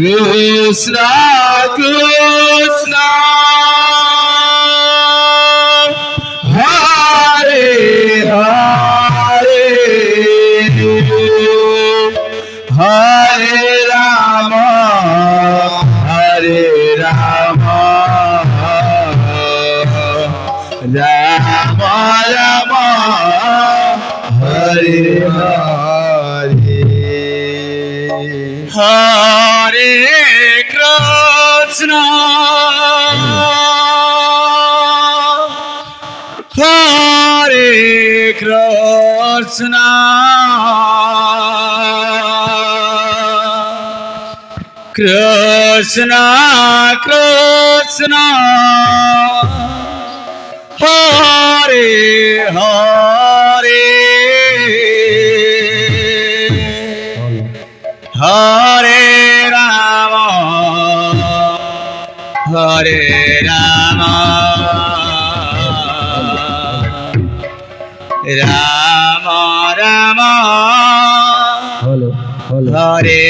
Krishna Krishna Hare Hare Hare Rama Hare Rama Rama Rama Hare Hare Hare Krishna Hare Krishna Krishna Krishna Hare Hare Hare Rama Hare Rama Rama Rama Hare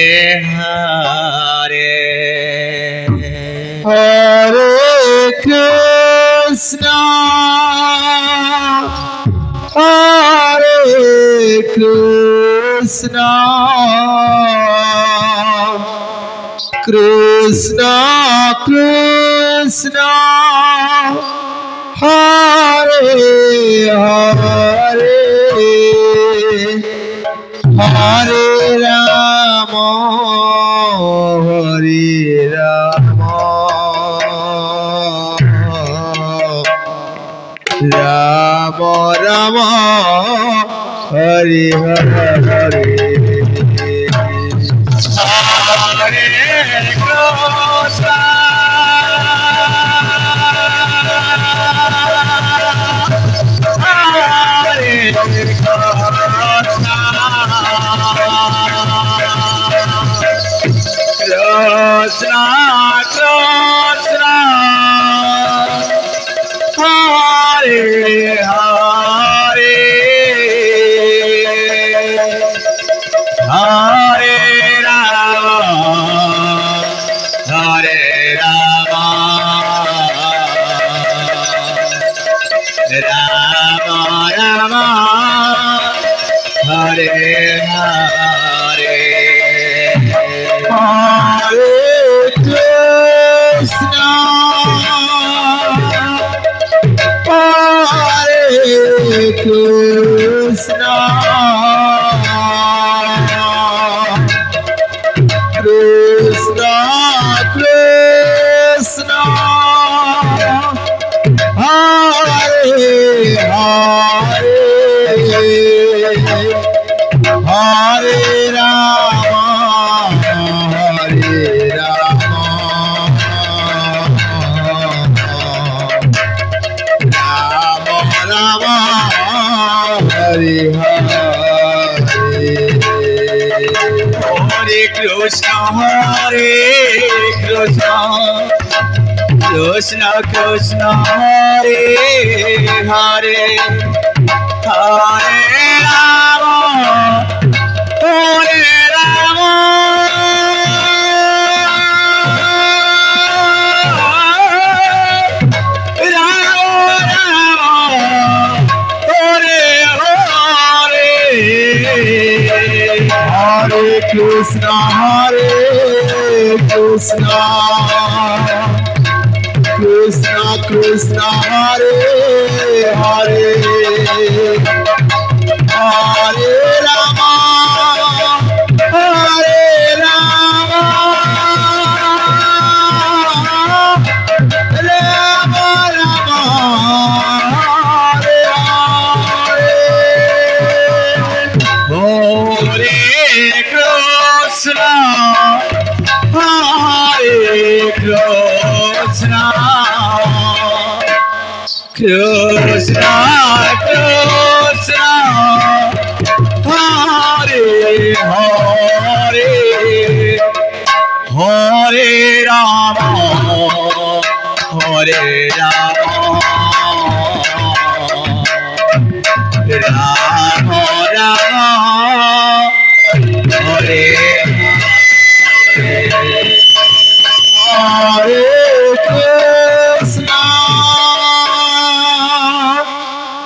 Hare Hare Krishna Hare Krishna Krishna Krishna Hare Hare Hare Rama Hare Rama Rama Rama Hare Hare Krishna Krishna Hare Hare Hare Rama Hare Rama Rama Rama Hare Hare Hare Krishna Hare Krishna Krishna Krishna Hare Hare Hare Rama Hare Rama Rama Rama Hare Hare Hare Krishna Hare Krishna Krishna Krishna Hare Hare Hare Rama Hare Rama Hare Krishna Hare Krishna Krishna Krishna Hare Hare Krishna Krishna Hare Hare Hare Rama Hare Rama Rama Rama Hare Hare Krishna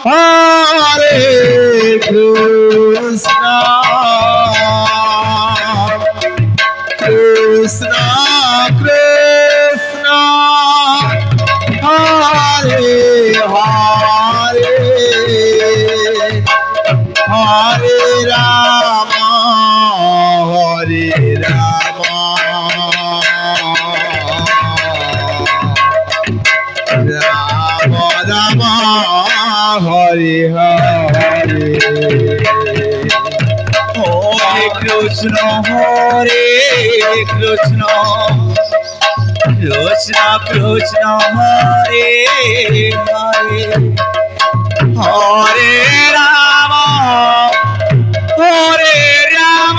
Hare Krishna Krishna Krishna Hare Hare Hare Rama Hare Rama Rama Rama Hare Hare Hare Krishna Hare Krishna Krishna Krishna Hare Hare Hare Rama Hare Rama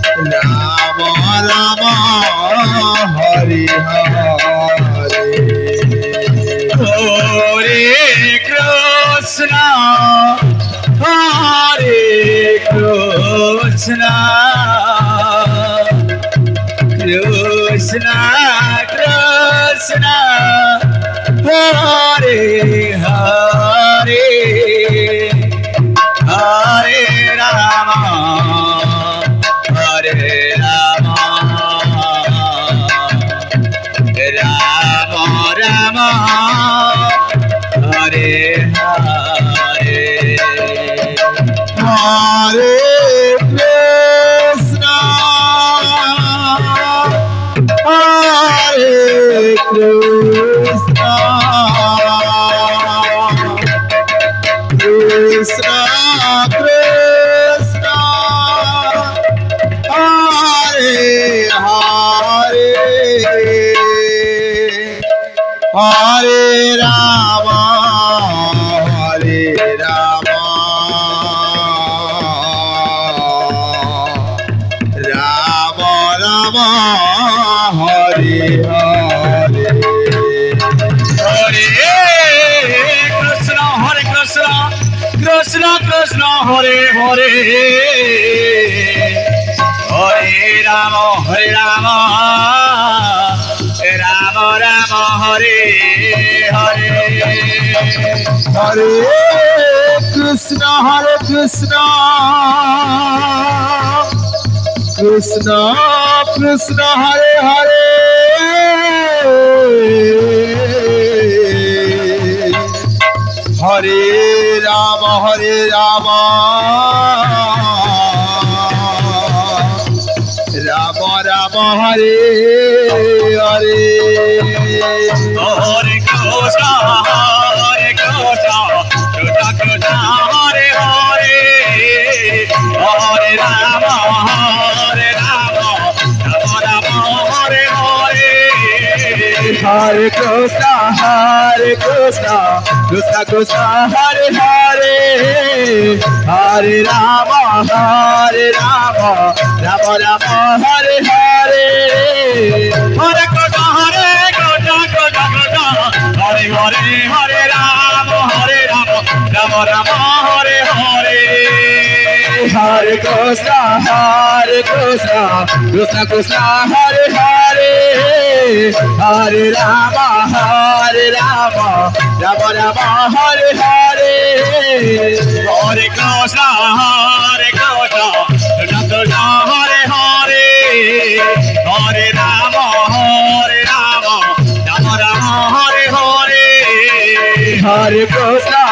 Rama Rama Hare Hare Hare Krishna Hare Krishna Krishna Krishna Hare Hare Hare Rama Hare Rama Rama Rama Hare Hare Hare Krishna Hare Krishna Krishna Krishna Hare Hare Hare Rama Hare Rama Rama Rama Hare Hare Hare Krishna Hare Krishna Krishna Krishna Hare Hare Hare Rama Hare Rama Rama Rama Hare Hare Hare Krishna Krishna Krishna Hare Hare Hare Rama Rama Rama Hare Hare Hare Krishna Krishna Krishna Hare Hare Hare Rama Rama Rama Hare Hare Hare Krishna Krishna Krishna Hare Hare Hare Rama Rama Hare Hare Hare Krishna Krishna Krishna Hare Hare Hare Rama Rama Hare Hare Hare Krishna Krishna Hare Hare Rama Rama Hare Hare Hare Krishna Krishna Krishna Hare Hare Hare Rama, Rama Rama, Hare Hare. Hare Krishna, Krishna Krishna, Hare Hare, Hare Rama, Rama Rama, Hare Hare. Hare Krishna,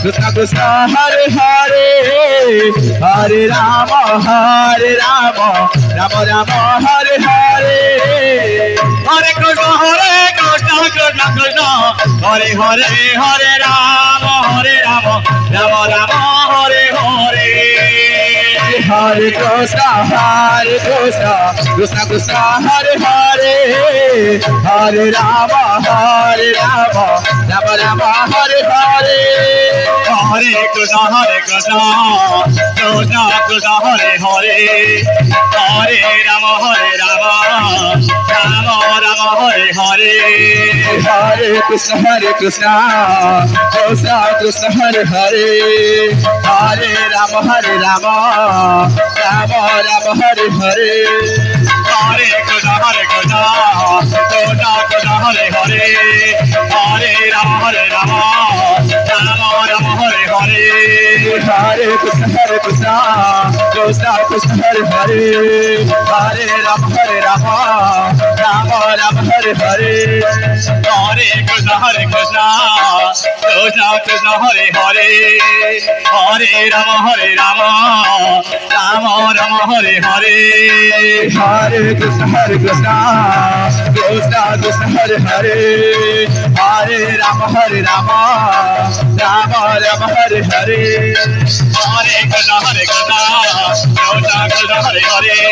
Krishna Krishna, Hare Hare. Hare Rama, Rama Rama, Hare Hare. Hare Krishna, Krishna Krishna, Hare Hare, Hare Rama, Rama Rama, Hare Hare. Hare Krishna, Krishna Krishna, Hare Hare. Hare Rama, Rama Rama, Hare Hare. Hare Krishna, Krishna Krishna, Hare Hare, Hare Rama, Rama Rama, Hare Hare. Hare Krishna, Krishna Krishna, Hare Hare. Hare Rama, Rama Rama, Hare Hare. Hare Krishna, Krishna Hare Hare, Hare Rama, Rama Rama, Hare Hare. Hare Krishna, Krishna Krishna, Hare Hare. Hare Rama, Rama Rama, Hare Hare. Hare Krishna, Krishna Hare Hare, Hare Rama, Rama Rama, Hare Hare. Hare Krishna, Krishna Hare Hare. Hare Rama, Rama Rama, Hare Hare. Hare Krishna, Krishna Hare Hare,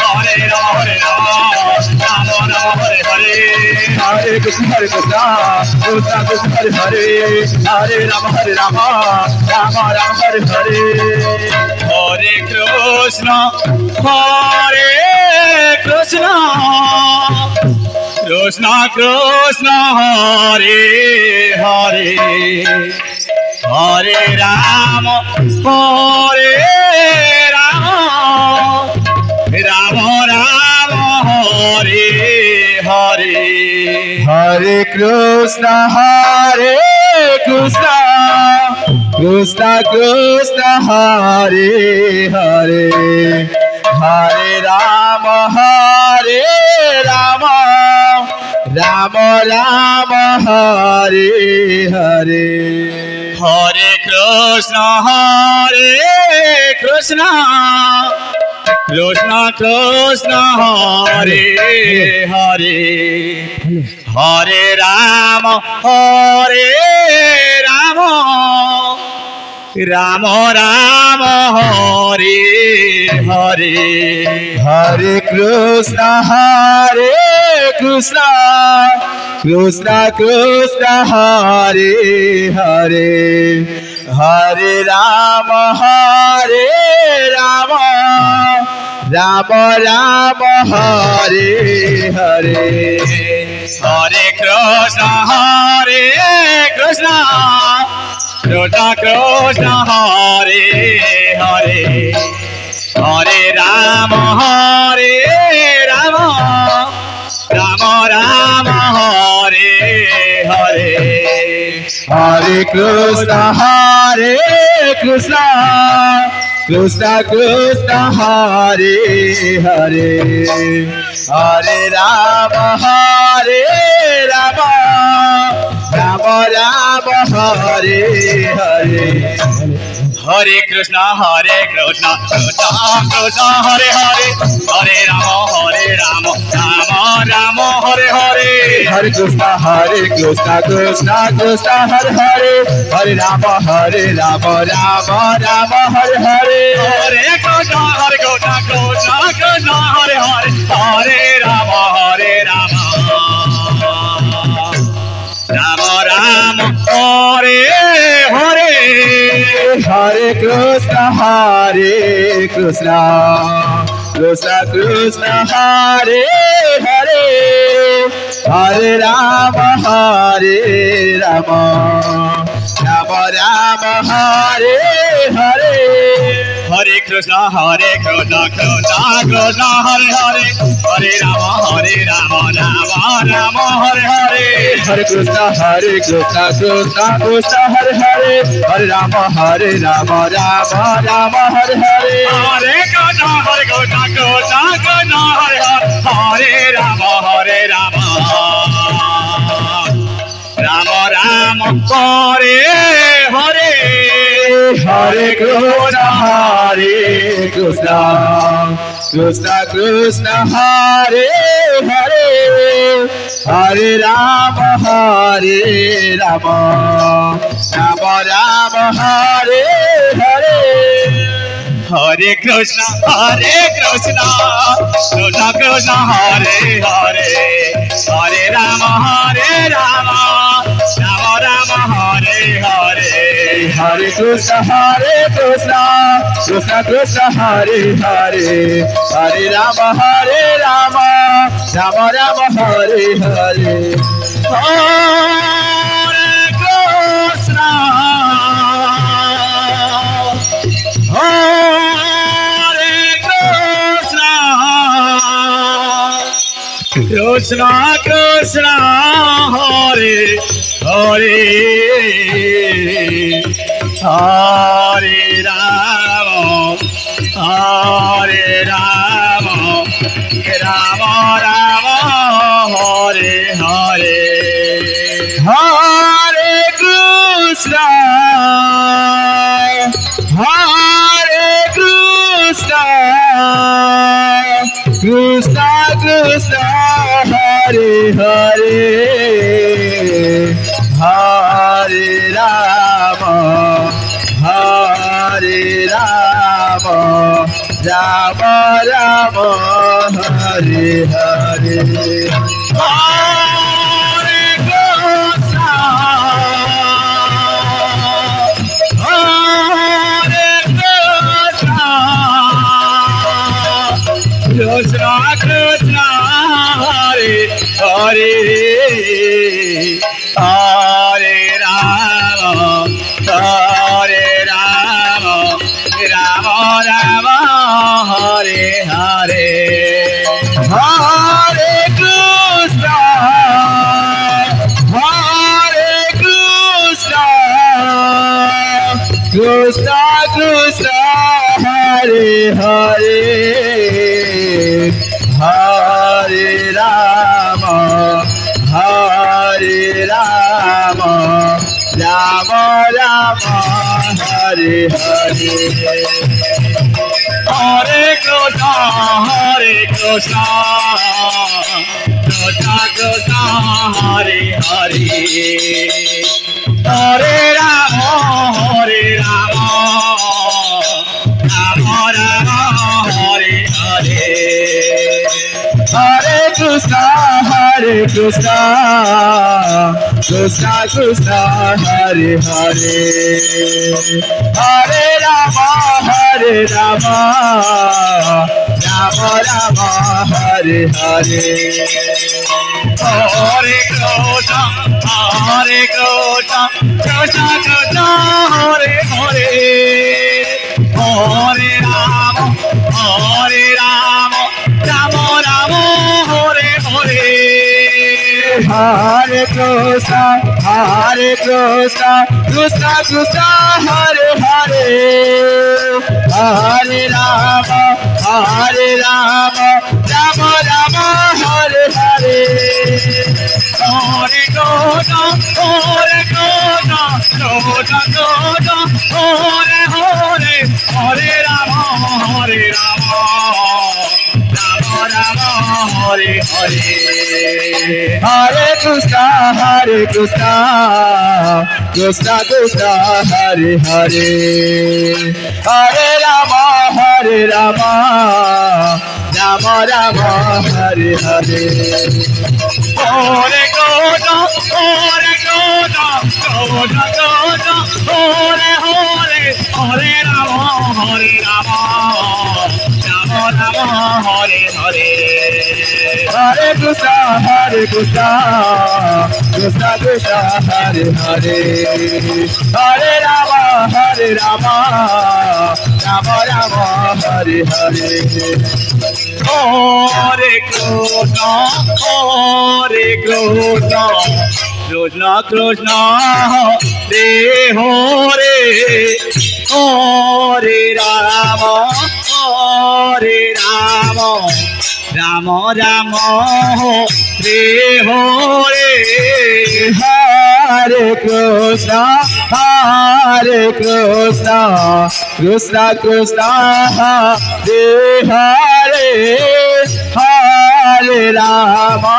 Hare Rama, Rama Rama, Hare Hare. Hare Krishna, Krishna Hare Hare. Hare Rama, Rama Rama, Hare Hare. Hare Krishna, Krishna Krishna, Hare Hare, Hare Rama, Rama Rama, Hare Hare. Hare Krishna, Krishna Krishna, Hare Hare. Hare Rama, Rama Rama, Hare Hare. Hare Krishna, Krishna Krishna, Hare Hare, Hare Rama, Rama Rama, Hare Hare. Hare Krishna, Krishna Krishna, Hare Hare. Hare Rama, Rama Rama, Hare Hare. Hare Krishna, Krishna Krishna, Hare Hare, Hare Rama, Rama Rama, Hare Hare. Hare Krishna, Krishna Krishna, Hare Hare. Hare Rama, Rama Rama, Hare Hare. Hare Krishna, Krishna Hare Hare, Hare Rama, Rama Rama, Hare Hare. Hare Krishna, Krishna Hare Hare. Hare Rama, Rama Rama, Hare Hare. Hare Krishna, Krishna Hare Hare, Hare Rama, Rama Rama, Hare Hare. Hare Krishna, Krishna Hare Hare. Hare Rama, Rama Rama, Hare Hare. Hare Krishna, Krishna Krishna, Hare Hare, Hare Rama, Rama Rama, Hare Hare. Hare Krishna, Krishna Krishna, Hare Hare, Hare Rama, Rama Rama, Hare Hare. Hare Krishna, Krishna Krishna, Hare Hare, Hare Rama, Rama Rama, Hare Hare. Hare Krishna, Krishna Krishna, Hare Hare, Hare Rama, Rama Rama, Hare Hare. Hare Krishna, Krishna Krishna, Hare Hare, Hare Rama, Rama Rama, Hare Hare. Hare Krishna, Krishna Krishna, Hare Hare, Hare Rama, Rama Rama, Hare Hare. Krishna Krishna, Hare Hare, Hare Rama, Rama Rama, Hare Hare. Hare Krishna, Krishna Krishna, Hare Hare, Hare Rama, Rama Rama, Hare Hare. Krishna Krishna, Hare Hare, Hare Rama, Rama Rama, Hare Hare. Hare Krishna, Krishna Krishna, Hare Hare, Hare Rama, Rama Rama, Hare Hare. Hare Krishna, Krishna Krishna, Hare Hare, Hare Rama, Rama Rama, Hare Hare. Hare Krishna, Krishna Krishna, Hare Hare, Hare Rama, Rama Rama, Hare Hare. Hare Krishna, Krishna Krishna, Hare Hare, Hare Rama, Rama Rama, Hare Hare. Hare Krishna, Krishna Krishna, Hare Hare, Hare Rama, Rama Rama, Hare Hare. Hare Krishna, Hare Hare, Hare Rama, Rama Hare Hare. Hare Krishna, Krishna Krishna, Hare Hare, Hare Rama, Rama Rama, Hare Hare. Hare Krishna, Hare Hare, Hare Rama, Rama Hare Hare. Hare Krishna, Krishna Krishna, Hare Hare. Hare Rama, Rama Rama, Hare Hare. Hare Krishna, Krishna Krishna, Hare Hare. Hare Rama, Rama Rama, Hare Hare. Hare Krishna, Krishna Krishna, Hare Hare. Hare Rama,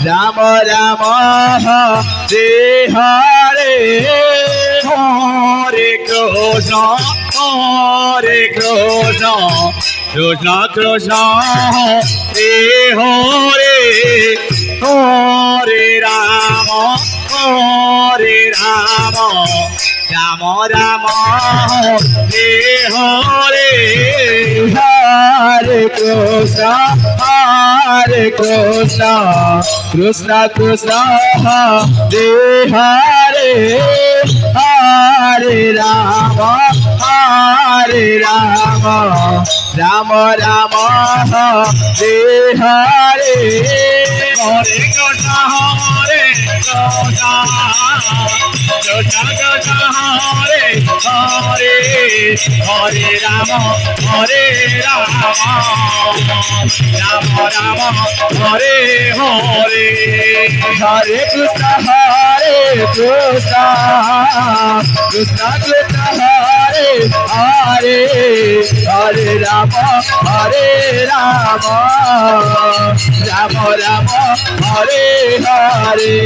Rama Rama, Hare Hare. Hare Krishna, Krishna Krishna, Hare Hare. Hare Rama, Rama Rama, Hare Hare. Hare Krishna, Krishna Krishna, Hare Hare. Hare Rama, Rama Rama, Hare Hare. Hare Krishna, Krishna Krishna, Hare Hare. Hare Rama, Rama Rama, Hare Hare. Hare Krishna, Krishna Krishna, Hare Hare. Hare Rama, Rama Rama, Hare Hare. Hare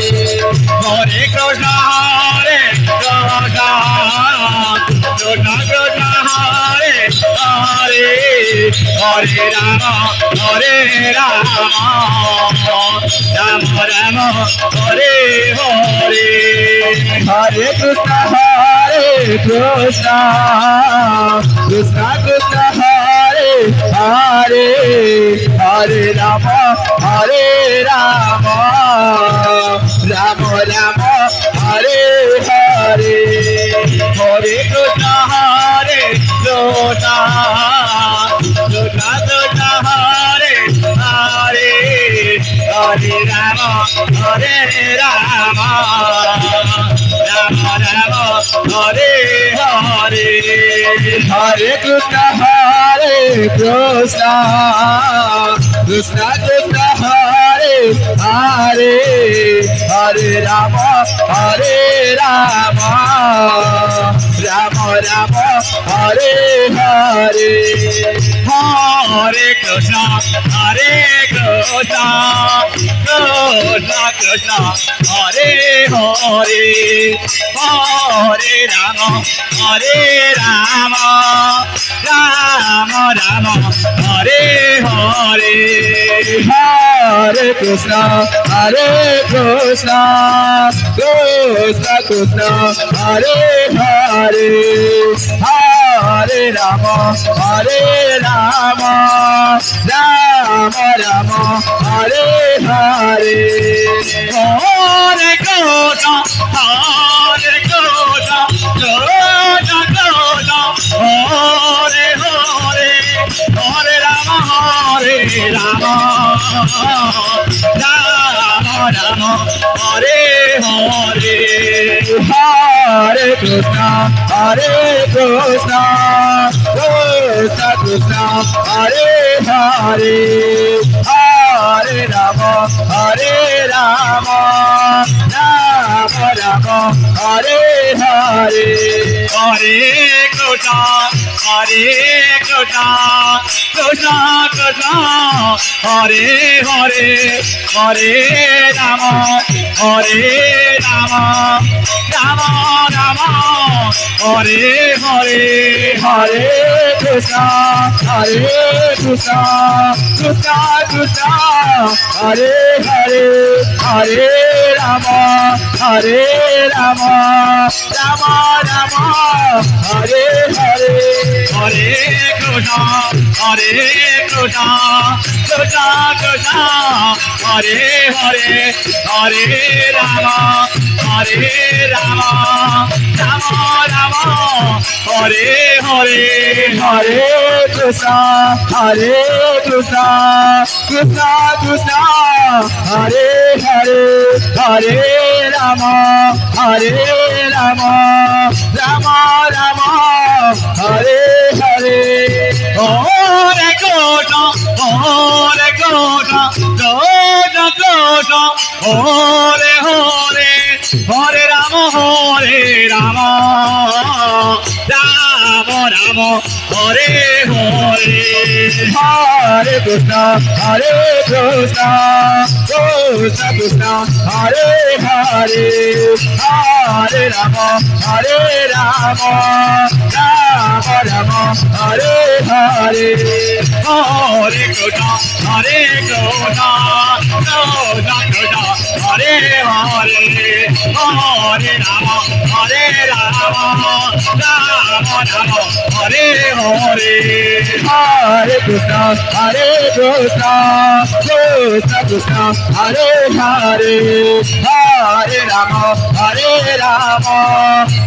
Krishna, Krishna Krishna, Hare Hare. Hare Rama, Rama Rama, Hare Hare. Hare Krishna, Krishna Krishna, Hare Hare. Hare Rama, Rama Rama, Hare Hare. Hare Krishna, Krishna Krishna, Hare Hare. Hare Rama, Rama Rama, Hare Hare. Hare Krishna, Krishna Krishna, Hare Hare. Hare Rama, Rama Rama, Hare Hare. Hare Krishna, Krishna Krishna, Hare Hare. Hare Rama, Rama Rama, Hare Hare. Hare Krishna, Krishna Krishna, Hare Hare. Hare Rama, Rama Rama, Hare Hare. Hare Krishna, Krishna Krishna, Hare Hare. Hare Rama, Rama Rama, Hare Hare. Hare Krishna, Krishna Krishna, Hare Hare. Hare Rama, Rama Rama, Hare Hare. Hare Krishna, Krishna Krishna, Hare Hare. Hare Rama, Rama Rama, Hare Hare. Hare Krishna, Krishna Krishna, Hare Hare. Hare Rama, Rama Rama, Hare Hare. Hare Krishna, Hare Krishna, Krishna Krishna, Hare Hare, Hare Rama, Hare Rama, Rama Rama, Hare Hare, Hare Krishna, Hare Krishna, Krishna Krishna, Hare Hare, Hare Rama, Hare Rama, Rama Rama, Hare Hare. Hare Krishna, Hare Krishna, Krishna Krishna, Hare Hare, Hare Rama, Hare Rama, Rama Rama, Hare Hare. Hare Krishna, Hare Krishna, Krishna Krishna, Hare Hare, Hare Rama, Hare Rama, Rama Rama, Hare Hare. Hare Krishna, Hare Krishna, Krishna Krishna, Hare Hare, Hare Rama, Hare Rama, Rama Rama, Hare Hare. Hare Krishna, Hare Krishna, Krishna Krishna, Hare Hare, Hare Rama, Hare Rama,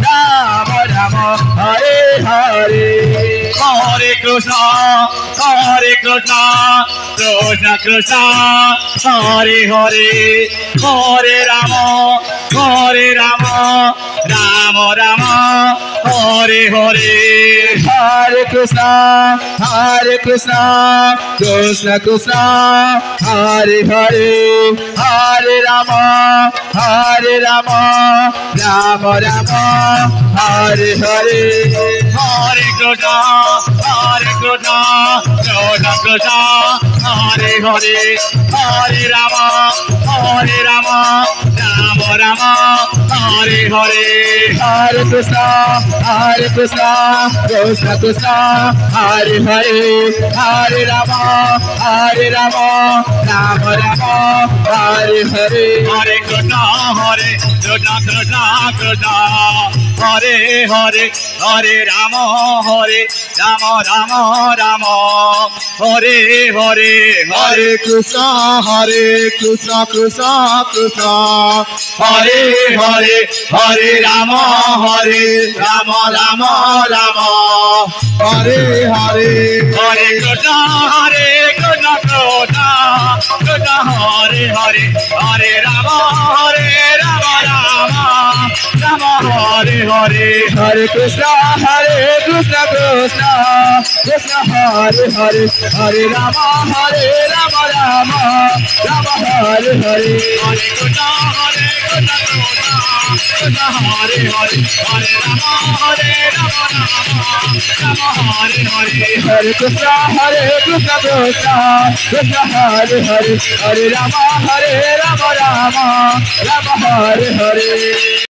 Rama Rama, Hare Hare. Hare Krishna, Hare Krishna, Krishna Krishna, Hare Hare, Hare Rama, Hare Rama, Rama Rama, Hare Hare. Hare Krishna, Hare Krishna, Krishna Krishna, Hare Hare, Hare Rama, Hare Rama, Rama Rama, Hare Hare. Hare Krishna, Hare Krishna, Krishna Krishna, Hare Hare, Hare Rama, Hare Rama, Rama Rama, Hare Hare. Hare Krishna, Hare Krishna, Krishna Krishna, Hare Hare, Hare Rama, Hare Rama, Rama Rama, Hare Hare. Hare Krishna, Hare Krishna, Krishna Krishna, Hare Hare, Hare Rama, Hare Rama, Rama Rama, Hare Hare. Hare Krishna, Hare Krishna, Krishna Krishna, Hare Hare, Hare Rama, Hare Rama, Rama Rama, Hare Hare. Hare Krishna, Hare Krishna, Krishna Krishna, Hare Hare, Hare Rama, Hare Rama, Rama Rama, Hare Hare. Hare Krishna, Hare Krishna, Krishna Krishna, Hare Hare, Hare Rama, Hare Rama, Rama Rama, Hare Hare. Hare Krishna, Hare Krishna, Krishna Krishna, Hare Hare, Hare Rama, Hare Rama, Rama Rama, Hare Hare. Hare Krishna, Hare Krishna, Krishna Krishna, Hare Hare, Hare Rama, Hare Rama, Rama Rama, Hare Hare.